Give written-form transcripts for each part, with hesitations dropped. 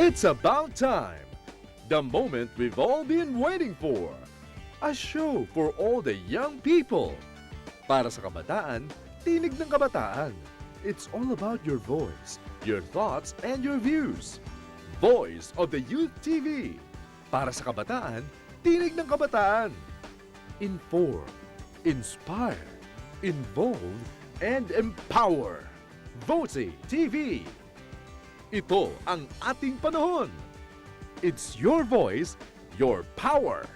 It's about time! The moment we've all been waiting for. A show for all the young people. Para sa kabataan, tinig ng kabataan. It's all about your voice, your thoughts, and your views. Voice of the Youth TV. Para sa kabataan, tinig ng kabataan. Inform, inspire, involve, and empower. Voty TV. Ito ang ating panahon. It's your voice, your power.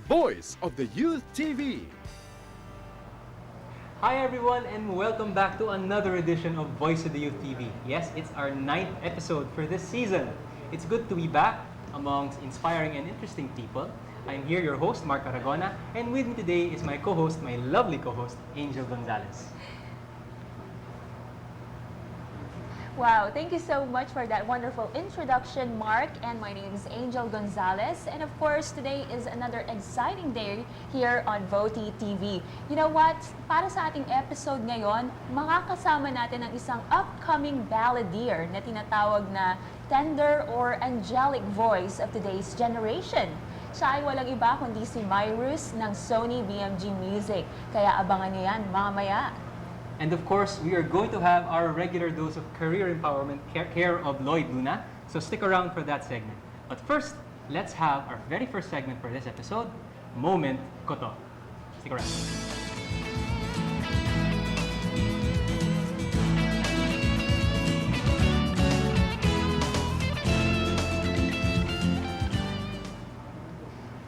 Voice of the Youth TV. Hi everyone and welcome back to another edition of Voice of the Youth TV. Yes, it's our 9th episode for this season. It's good to be back amongst inspiring and interesting people. I'm here, your host, Mark Aragona, and with me today is my co-host, my lovely co-host, Angel Gonzalez. Wow, thank you so much for that wonderful introduction, Mark. And my name is Angel Gonzalez. And of course, today is another exciting day here on Voty TV. You know what? Para sa ating episode ngayon, makakasama natin ang isang upcoming balladeer na tinatawag na tender or angelic voice of today's generation. Siya ay walang iba kundi si Myrus ng Sony BMG Music. Kaya abangan niyo yan mamaya. And of course, we are going to have our regular dose of career empowerment care of Lloyd Luna. So stick around for that segment. But first, let's have our very first segment for this episode, Moment Ko To. Stick around.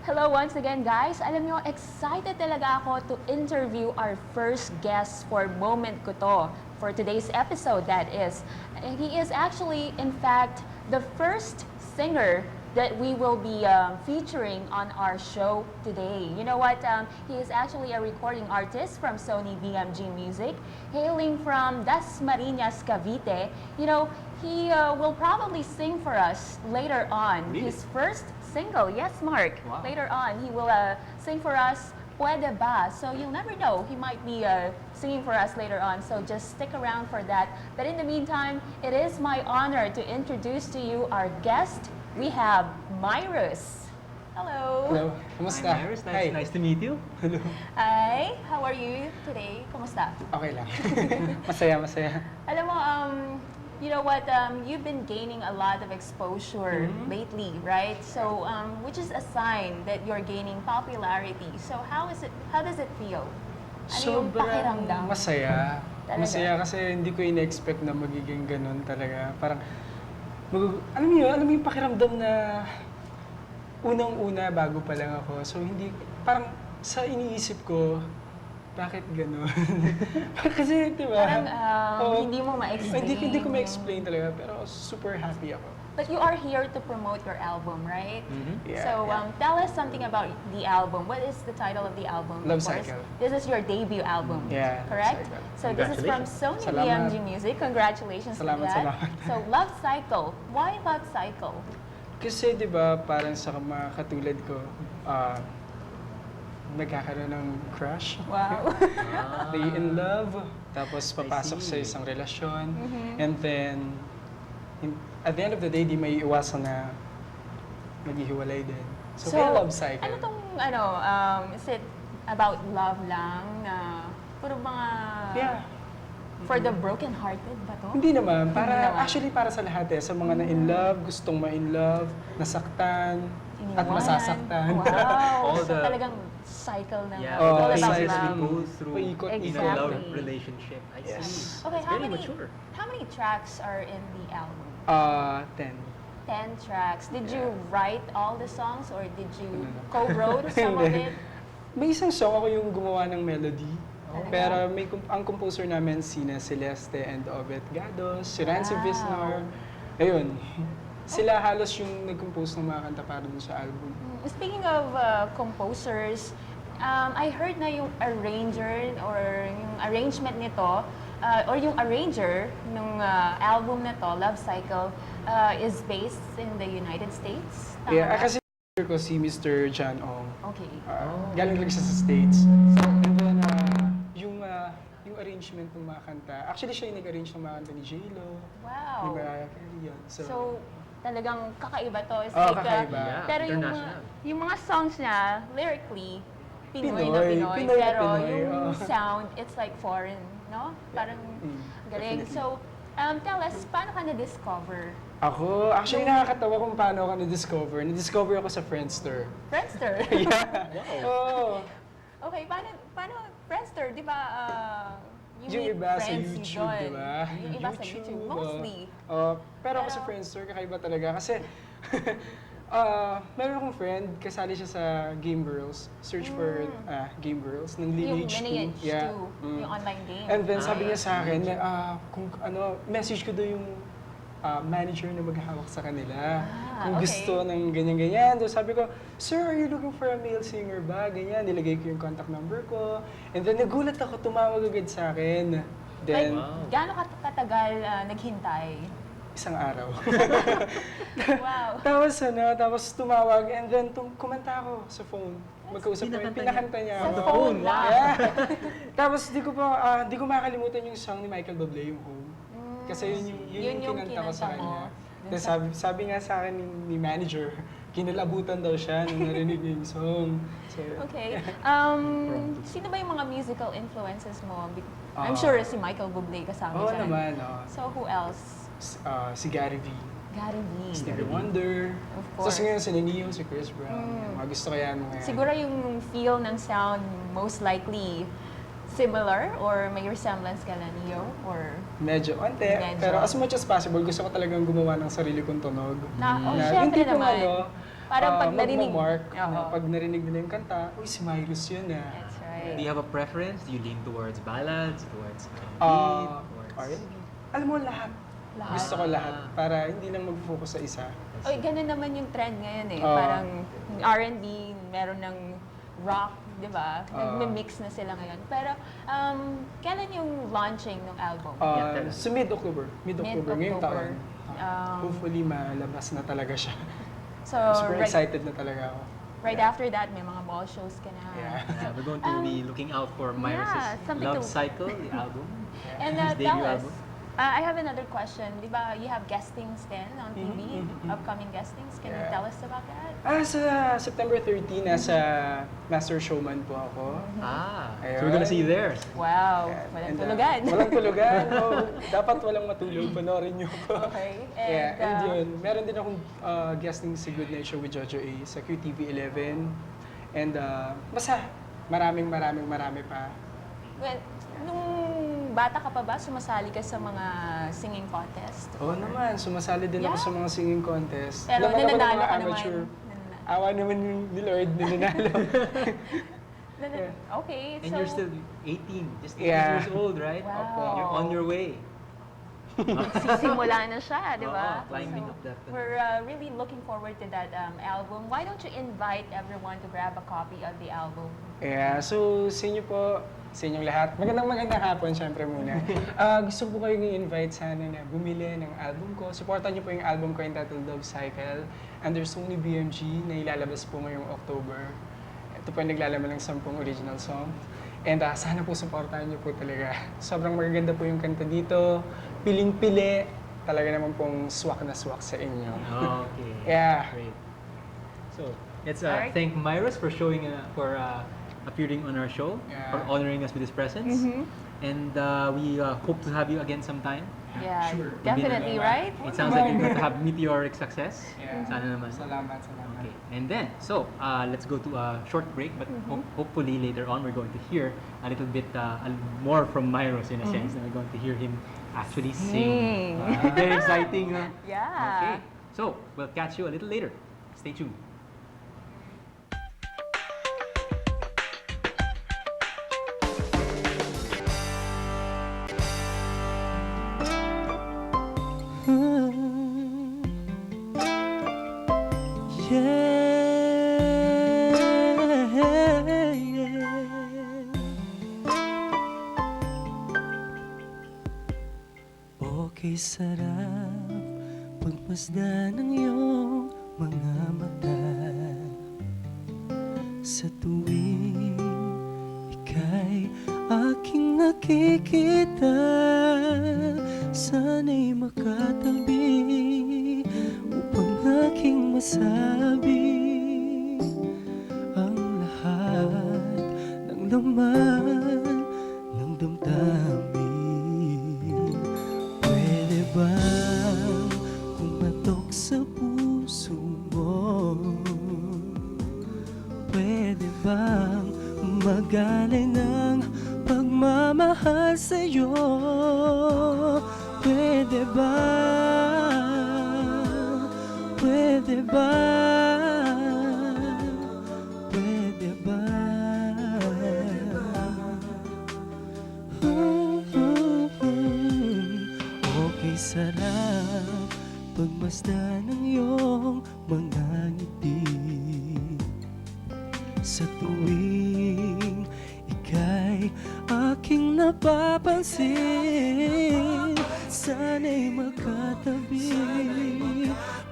Hello once again, guys. Alam nyo, excited talaga ako to interview our first guest for Moment Ko To, for today's episode, that is. He is actually, in fact, the first singer that we will be featuring on our show today. You know what? He is actually a recording artist from Sony BMG Music, hailing from Dasmariñas, Cavite. You know, he will probably sing for us later on. Really? His first single. Yes, Mark. Wow. Later on, he will sing for us, Pwede Ba? So you'll never know. He might be singing for us later on. So just stick around for that. But in the meantime, it is my honor to introduce to you our guest. We have Myrus. Hello. Hello, kumusta? Hi, Iris. Nice to meet you. Hello. Hi. How are you today? Kumusta? Okay lang. Masaya. Alam mo, you know what? You've been gaining a lot of exposure lately, right? So, which is a sign that you're gaining popularity. So, how does it feel? Ano yung pakiramdam? Masaya. Talaga? Masaya kasi hindi ko in-expect na magiging ganun talaga. Parang, alam mo yung pakiramdam na unang-una bago pa lang ako. So, hindi, parang sa iniisip ko, bakit gano'n? Kasi, di ba? Parang hindi mo ma-explain. Hindi ko ma-explain talaga, pero super happy ako. But you are here to promote your album, right? Yeah, So, yeah. tell us something about the album. What is the title of the album? Love of course? Cycle. This is your debut album, Yeah, Love correct? Cycle. So, this is from Sony Salamat. BMG Music. Congratulations to Salamat. So, Love Cycle. Why Love Cycle? Kasi 'di ba parang sa mga katulad ko, nagkakaroon ng crush. Wow. They in love, tapos papasok sa see. isang relasyon, and then at the end of the day, di may iwasan na maghihiwalay din. So, kaya love cycle. Ano tong, is it about love lang na puro mga... Yeah. For the broken-hearted ba to? Hindi naman. naman. Actually, para sa lahat eh. Sa mga na-in love, gustong ma-in love, nasaktan, at Iniwan. masasaktan. Wow. All So the- talagang cycle na. Yeah, It's all all about cycles love. we go through Paikot, in a Exactly. love relationship. I Yes. see. Okay, It's how very many mature. tracks are in the album? 10. 10 tracks. Did you Yeah. write all the songs or did you No. co-wrote some of Hindi. it? May isang song ako yung gumawa ng melody. Talaga? Pero ang composer namin sina Celeste and Obet Gados, si Rancy Wow. Visnor. Ayun. Sila halos yung nag-compose ng mga kanta para dun sa album. Speaking of composers, I heard na yung arranger or yung arrangement nito or yung arranger ng album na to, Love Cycle, is based in the United States. Tama Yeah, ba? kasi ko si Mr. John Ong. Okay. Galing lang siya sa States. So, and then, yung arrangement ng mga kanta, actually siya yung nag-arrange ng mga kanta ni J-Lo, ni Wow. Mariah Carey yun. So, talagang kakaiba to. It's Oh, like, kakaiba. Yeah, pero international. yung mga songs niya, lyrically, Pinoy na Pinoy, Pinoy. Pinoy na pero Pinoy, yung oo. sound, it's like foreign, no? Parang galing. definitely. So, tell us, paano ka na-discover? Ako, actually nakakatawa kung paano ako na-discover. Na-discover ako sa Friendster. Friendster? Yeah. Oo. Okay, paano Friendster? Di ba, you Yung meet iba sa friends YouTube, doon. di ba? Yung iba sa YouTube, mostly. Pero ako sa Friendster, kakaiba talaga. Kasi, meron akong friend, kasali siya sa Game Girls. Search for Game Girls, ng Yung Lineage 2. Lineage 2, Yeah. yung online game. And then sabi niya sa akin, kung message ko daw yung manager na maghahawak sa kanila. Kung okay. gusto ng ganyan-ganyan. So sabi ko, sir, are you looking for a male singer ba? Ganyan, nilagay ko yung contact number ko. And then nagulat ako, tumawag agad sa akin. Like, Then, gaano katagal naghintay? isang araw. Wow. tapos tumawag and then kumanta ako sa phone. Magkausap kami, pinakanta niya Sa ako. phone, wow. Yeah. Tapos di ko makakalimutan yung song ni Michael Bublé, yung Home. Kasi yun yung kinanta ko sa kinanta mo. kanya. Tapos sabi nga sa akin ni manager, kinalabutan daw siya nung narinig niya yung song. So, Okay. Sino ba yung mga musical influences mo? I'm sure si Michael Bublé kasama Oo dyan. naman. So, who else? Si Gary V. Gary V. Stevie Wonder. Of course. Tapos ngayon si Neo, si Chris Brown. Mga gusto ko yan. Mga Siguro yung feel ng sound most likely similar or may resemblance ka na Neo or Medyo, onte. Medyo. Pero as much as possible, gusto ko talagang gumawa ng sarili kong tunog. na, Yung syempre tipong naman. Parang pag narinig, magmamark, Oo. pag narinig nila yung kanta, uy, si Myrus yun That's right. Do you have a preference? Do you lean towards ballads, towards R&B, towards... R&B. Alam mo, lahat. Lahat. Gusto ko lahat. Para hindi lang mag-focus sa isa. Oy, ganun naman yung trend ngayon eh. Oo. Parang R&B, meron ng rock, di ba? Nagme-mix na sila ngayon. Pero, kailan yung launching ng album? So mid-October. Mid-October, ngayong taon. Um, Hopefully, malabas na talaga siya. So, Super excited na talaga ako. right after that, may mga mall shows ka na. Yeah. Yeah, we're going to be looking out for Myros' something Love to- Cycle, the album. And His debut tell us, album. I have another question. Di ba, you have guestings then on TV? Upcoming guestings. Can you Yeah. tell us about that? Sa September 13, nasa Master Showman po ako. So we're gonna see you there. Wow, walang And, tulugan. Walang tulugan. Dapat walang matulog. Panoorin niyo po. Okay. Yeah, and yun. Meron din akong guesting sa Good Night Show with Jojo A sa QTV 11. And basta marami pa. Well, nung bata ka pa ba, sumasali ka sa mga singing contest? Oo naman, sumasali din ako Yeah. sa mga singing contest. Pero Laman ako ng nananalo mga ka amateur. naman. Awa naman ni Lord, nananalo. Okay, And so... you're still 18, just 18 Yeah. years old, right? Wow. You're on your way. Sisimula na siya, di ba? Oo, climbing up that. We're really looking forward to that album. Why don't you invite everyone to grab a copy of the album? Yeah, so sa inyo po, sa inyong lahat, magandang hapon syempre muna. Gusto ko kayong i-invite sana na bumili ng album ko. Supportan niyo po yung album ko entitled Love Cycle. And there's only BMG na ilalabas po ngayong October. Ito po yung naglalaman ng 10 original song. And sana po supportahan niyo po talaga. Sobrang magaganda po yung kanta dito. Piling-pili. Talaga naman pong swak na swak sa inyo. Okay. Yeah. Great. So let's Alright. thank Myros for showing appearing on our show, Yeah. for honoring us with his presence, and we hope to have you again sometime. Yeah, Sure. definitely, right? It sounds like you're going to have meteoric success. Yeah. Sana naman. Salamat. Okay, and then, let's go to a short break, but hopefully later on we're going to hear a little bit more from Myros in a sense, and we're going to hear him actually sing. Very exciting. Yeah. Okay, so we'll catch you a little later. Stay tuned. Okay, sarap pagmasdan ng iyong mga mata sa tuwing ika'y aking nakikita. Sana'y makatabi upang masabi ang lahat ng laman ng damdamin. Pwede bang kumatok sa puso mo? Pwede bang magaling ang pagmamahal sa'yo? Pwede ba? Pwede ba? Pwede ba? Okay, sarap pagmasdan ng iyong mga ngiti. Sa tuwing ika'y aking napapansin, sana'y magkatabi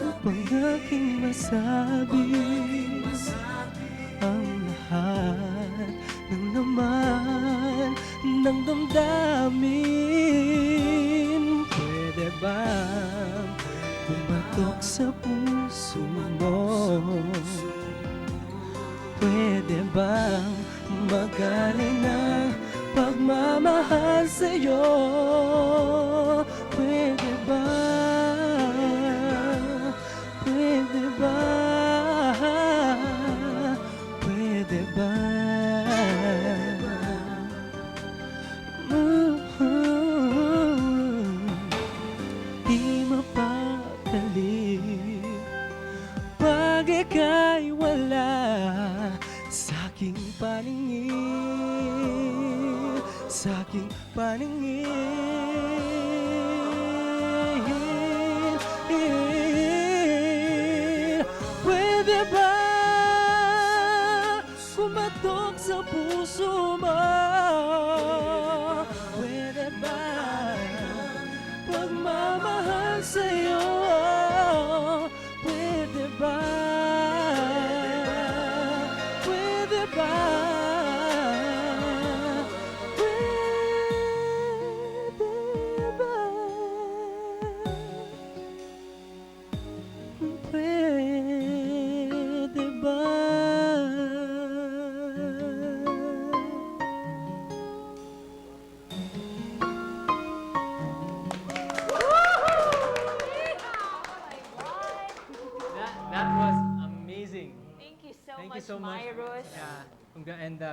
upang aking masabi ang lahat ng laman ng damdamin. Pwede bang pumatok sa puso mo? Pwede bang magaling ang pagmamahal sa'yo? Pwede ba? Pwede ba? Pwede ba? Di mapakali pag ika'y wala sa'king paningin, sa'king paningin. Pwede ba kumatok sa puso mo? Pwede ba pagmamahal sa'yo? Pwede ba? Pwede ba? Pwede ba? Pwede ba? That was amazing. Thank you so Thank much, you so much. Myros. Yeah.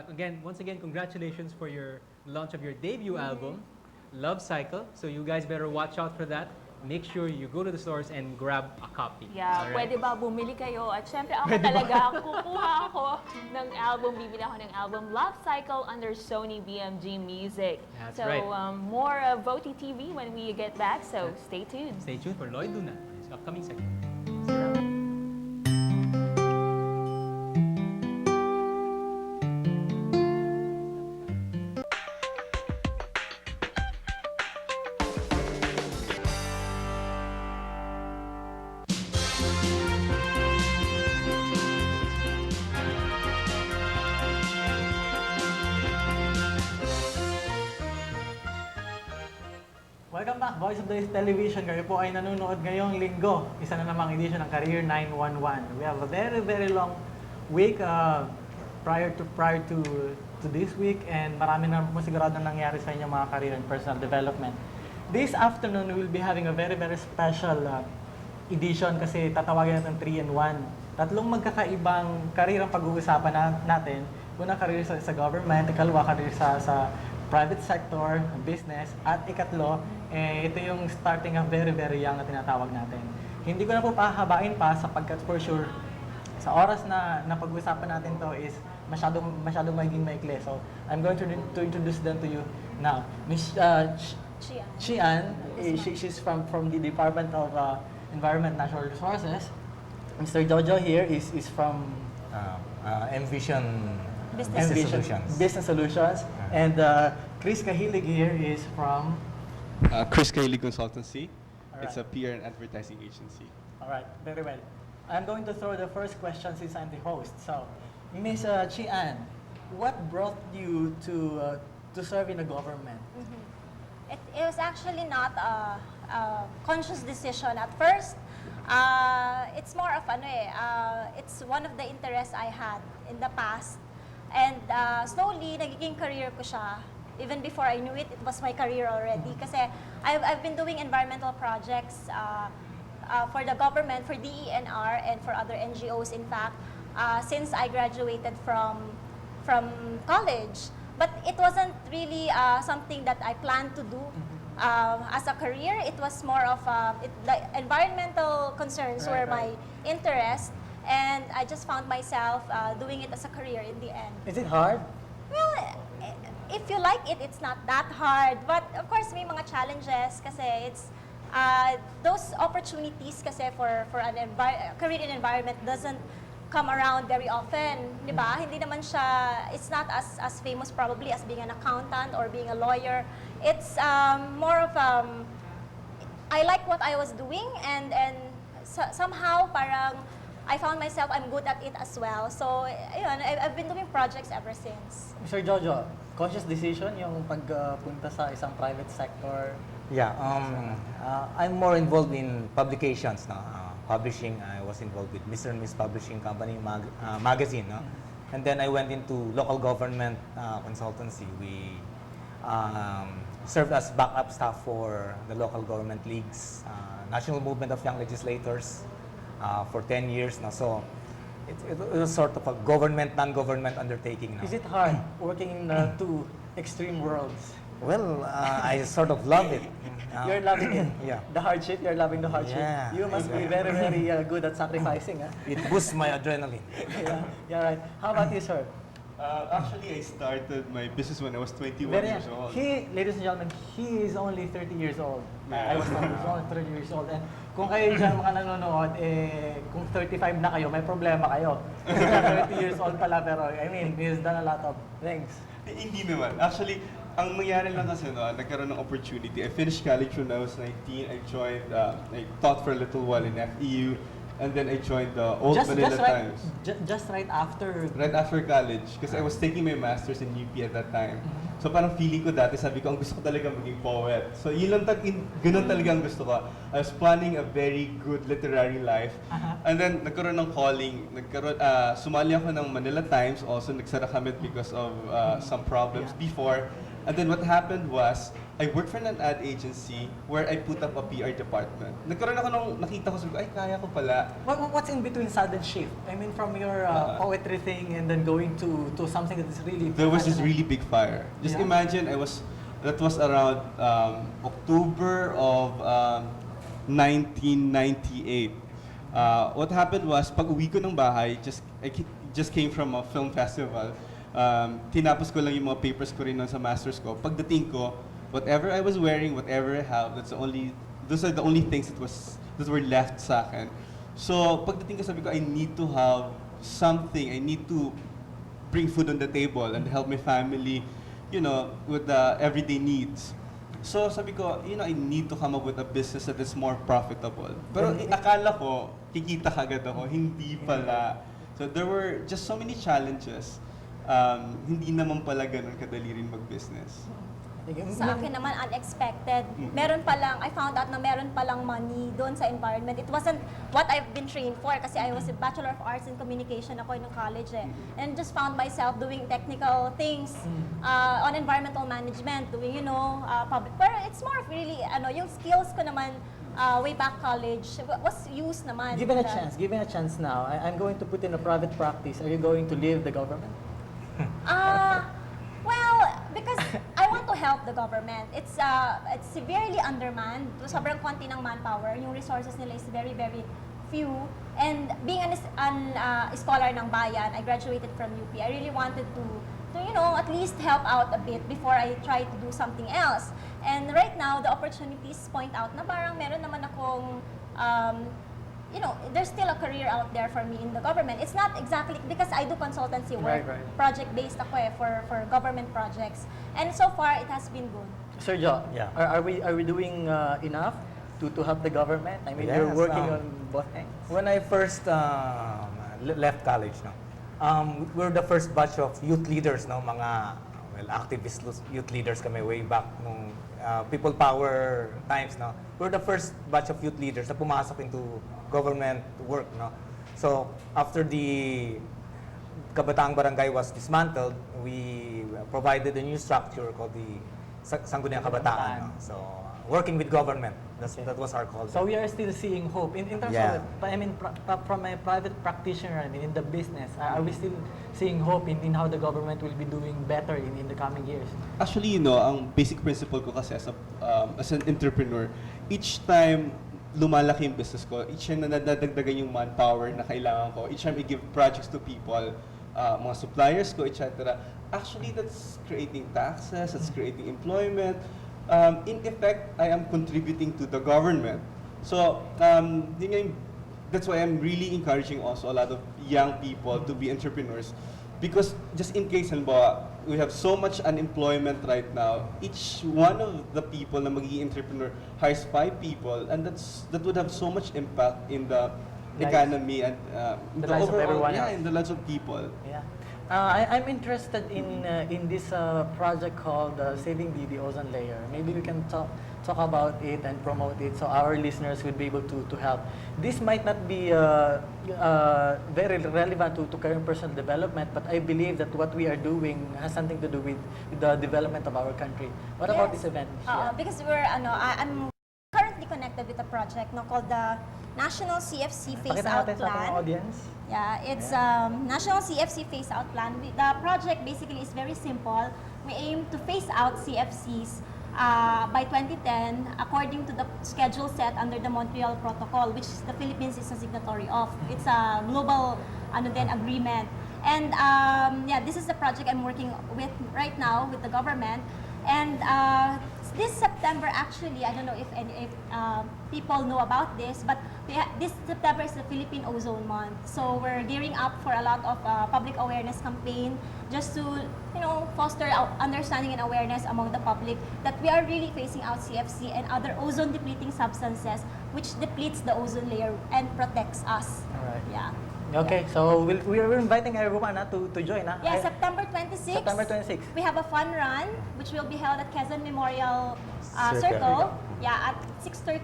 Again, once again, congratulations for your launch of your debut album, Love Cycle. So you guys better watch out for that. Make sure you go to the stores and grab a copy. Yeah, Alright? pwede ba bumili kayo? At syempre ako Pwede ba? talaga, kukuha ako ng album, bibili ako ng album Love Cycle under Sony BMG Music. That's so, right. More Voty TV when we get back, so stay tuned. Stay tuned for Lloyd Luna, his upcoming segment. See you around. Welcome back, Voice of the Television. Kayo po ay nanonood ngayong linggo. Isa na namang edition ng Career 911. We have a very, very long week prior to this week, and marami na po sigurado nangyari sa inyong mga career and personal development. This afternoon, we will be having a very, very special edition kasi tatawagin natin 3-in-1. Tatlong magkakaibang career ang pag-uusapan natin. Una, career sa government. Ikalawa, career sa private sector, business. At ikatlo, ito yung starting a very, very young na tinatawag natin. Hindi ko na po pahabain pa sapagkat for sure, sa oras na pag-uusapan natin to is masyadong magiging maikli. So, I'm going to introduce them to you now. Miss Chian, she's from the Department of Environment and Natural Resources. Mr. Jojo here is from Envision Solutions. Business Solutions. And Chris Kahilig here is from... Chris Kaili Consultancy. Alright. It's a PR and advertising agency. All right, very well. I'm going to throw the first question since I'm the host. So, Miss Chian, what brought you to serve in the government? It was actually not a conscious decision. At first, It's more of it's one of the interests I had in the past. And slowly, nagiging career ko siya. Even before I knew it, it was my career already. Kasi I've been doing environmental projects for the government, for DENR, and for other NGOs, in fact, since I graduated from college. But it wasn't really something that I planned to do as a career. It was more of the environmental concerns were my interest, and I just found myself doing it as a career in the end. Is it hard? Well, if you like it, it's not that hard. But of course, may mga challenges kasi it's those opportunities kasi for an career in environment doesn't come around very often, di ba? Hindi naman siya, it's not as famous probably as being an accountant or being a lawyer. It's more of, I like what I was doing, and somehow parang I found myself, I'm good at it as well. So, ayun, I've been doing projects ever since. Mr. Jojo, conscious decision yung pagpunta sa isang private sector? Yeah, I'm more involved in publications. No? Publishing, I was involved with Mr. and Miss Publishing Company magazine. No? And then I went into local government consultancy. We served as backup staff for the local government leagues, National Movement of Young Legislators for 10 years. No? So it was sort of a government, non-government undertaking. No? Is it hard working in two extreme worlds? Well, I sort of love it. You're loving it. Yeah. The hardship, you're loving the hardship. Yeah. You must be very, very good at sacrificing. It boosts my adrenaline. Yeah, right. How about you, sir? Actually, I started my business when I was 21 Very years old. ladies and gentlemen, he is only 30 years old. I was only 30 years old. And kung kayo dyan mga nanonood, kung 35 na kayo, may problema kayo. 30 years old pala, pero I mean, he's done a lot of things. Hindi naman. Actually, ang mangyari lang kasi nagkaroon ng opportunity. I finished college when I was 19. I joined, I taught for a little while in FEU. And then I joined the Old Manila Times. Just right after? Right after college. Because I was taking my master's in UP at that time. So parang feeling ko dati, sabi ko, ang gusto ko talaga maging poet. So yun lang, ganun talaga ang gusto ko. I was planning a very good literary life. And then nagkaroon ng calling. Sumali ako ng Manila Times. Also, nagsara kami because of some problems before. And then what happened was, I worked for an ad agency where I put up a PR department. Nagkaroon ako nung nakita ko, sabi ko, ay, kaya ko pala. What's in between sudden shift? I mean, from your poetry thing and then going to something that is really... There was this really big fire. Just imagine, that was around October of 1998. What happened was, pag uwi ko ng bahay, I just came from a film festival. Tinapos ko lang yung mga papers ko rin nun sa masters ko. Pagdating ko, whatever I was wearing, whatever I have, those are the only things that were left sa akin. So, pagdating ko, sabi ko, I need to have something. I need to bring food on the table and help my family, with the everyday needs. So, sabi ko, I need to come up with a business that is more profitable. Pero akala ko, kikita kagad ako, hindi pala. So, there were just so many challenges. Hindi naman pala ganun kadali rin mag-business. Sa akin naman, unexpected. I found out na meron palang money doon sa environment. It wasn't what I've been trained for kasi I was a Bachelor of Arts in Communication ako nung college And just found myself doing technical things on environmental management, doing, public. Pero it's more of really, yung skills ko naman way back college was used naman. Given a chance now, I'm going to put in a private practice. Are you going to leave the government? Well, because I want to help the government. It's severely undermanned. Sobrang konti ng manpower. Yung resources nila is very, very few. And being a scholar ng bayan, I graduated from UP. I really wanted to at least help out a bit before I try to do something else. And right now, the opportunities point out na parang meron naman akong there's still a career out there for me in the government. It's not exactly because I do consultancy work, project-based ako for government projects. And so far, it has been good. Sir Jo, are we doing enough to help the government? I mean, you're working on both things. When I first left college, we're the first batch of youth leaders, mga well, activist youth leaders kami way back nung people power times, no? We're the first batch of youth leaders na pumasok into government work, no? So, after the Kabataang Barangay was dismantled, we provided a new structure called the Sangguniang Kabataan, no? So, working with government, that was our call. So we are still seeing hope in terms Yeah. of, I mean, from a private practitioner, I mean, in the business, are we still seeing hope in how the government will be doing better in the coming years? Actually, ang basic principle ko kasi as an entrepreneur, each time lumalaki yung business ko, each time na nadadagdagan yung manpower na kailangan ko, each time I give projects to people, mga suppliers ko, etc. Actually, that's creating taxes, that's creating employment. In effect, I am contributing to the government. So, that's why I'm really encouraging also a lot of young people to be entrepreneurs. Because just in case, halimbawa, we have so much unemployment right now, each one of the people na magiging entrepreneur hires 5 people, and that would have so much impact in the Lives. economy and The lives of everyone else. in the lives of people. Yeah. I'm interested in this project called Saving the Ozone Layer. Maybe we can talk about it and promote it so our listeners would be able to help. This might not be very relevant to current personal development, but I believe that what we are doing has something to do with the development of our country. What about this event? Because I'm currently connected with a project called the National CFC Phase Pakita Out natin sa ating Plan. audience. Yeah, it's National CFC Phase Out Plan. The project basically is very simple. We aim to phase out CFCs by 2010 according to the schedule set under the Montreal Protocol, which the Philippines is a signatory of. It's a global agreement. And this is the project I'm working with right now with the government. And this September, actually, I don't know if people know about this, but this September is the Philippine Ozone Month. So we're gearing up for a lot of public awareness campaign just to, foster understanding and awareness among the public that we are really phasing out CFC and other ozone depleting substances which depletes the ozone layer and protects us. All right. Yeah. Okay, so we're inviting everyone to join. Yeah, September 26. September 26. We have a fun run which will be held at Quezon Memorial Circle. Circle. Yeah, at 6:30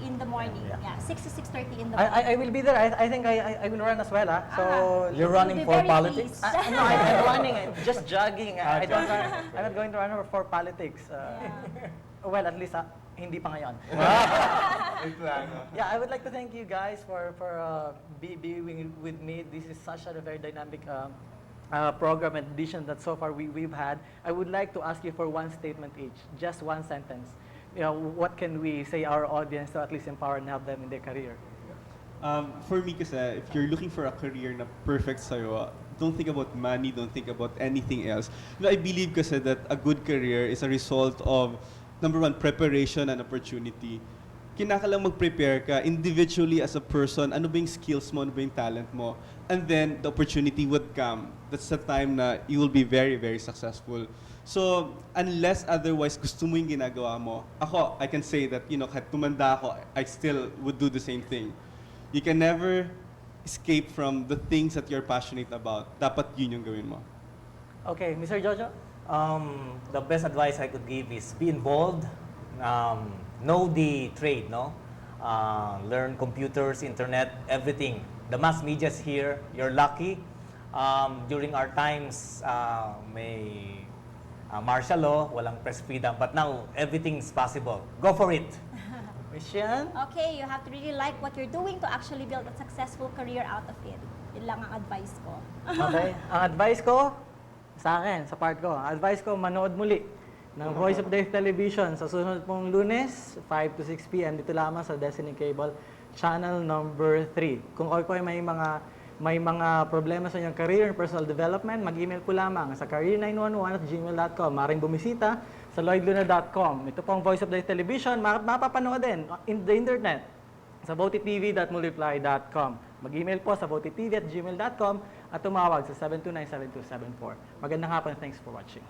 in the morning. Yeah. 6 to 6:30 in the morning. I will be there. I think I will run as well. So You're You'll running be for very politics? pleased. no, I'm running, just jogging. I'm not going to run for politics. Well, at least hindi pa ngayon. Yeah, I would like to thank you guys for being with me. This is such a very dynamic program and edition that so far we've had. I would like to ask you for one statement each, just one sentence. What can we say our audience to at least empower and help them in their career? For me kasi, if you're looking for a career na perfect sa'yo, don't think about money, don't think about anything else. I believe kasi that a good career is a result of, number one, preparation and opportunity. Kinakailangan mag-prepare ka individually as a person, ano ba yung skills mo, ano ba yung talent mo, and then the opportunity would come. That's the time na you will be very, very successful. So, unless otherwise gusto mo yung ginagawa mo, ako, I can say that, kahit tumanda ako, I still would do the same thing. You can never escape from the things that you're passionate about. Dapat yun yung gawin mo. Okay, Mr. Jojo? The best advice I could give is be involved, know the trade, no? Learn computers, internet, everything. The mass media is here. You're lucky. During our times, may martial law, walang press freedom, but now everything's possible. Go for it. Christian? Okay, you have to really like what you're doing to actually build a successful career out of it. Yun lang ang advice ko. Okay. Ang advice ko, sa akin, sa part ko, ang advice ko, manood muli ng Voice of the Youth Television sa susunod pong Lunes, 5 to 6 p.m. dito lamang sa Destiny Cable, channel number 3. Kung kayo may mga problema sa inyong career and personal development, mag-email po lamang sa career911@gmail.com. Maring bumisita sa lloydluna.com. Ito pong Voice of the Youth Television, mapapanood din in the internet sa votytv.multiply.com. Mag-email po sa votytv@gmail.com at tumawag sa 729-7274. Magandang hapon, thanks for watching.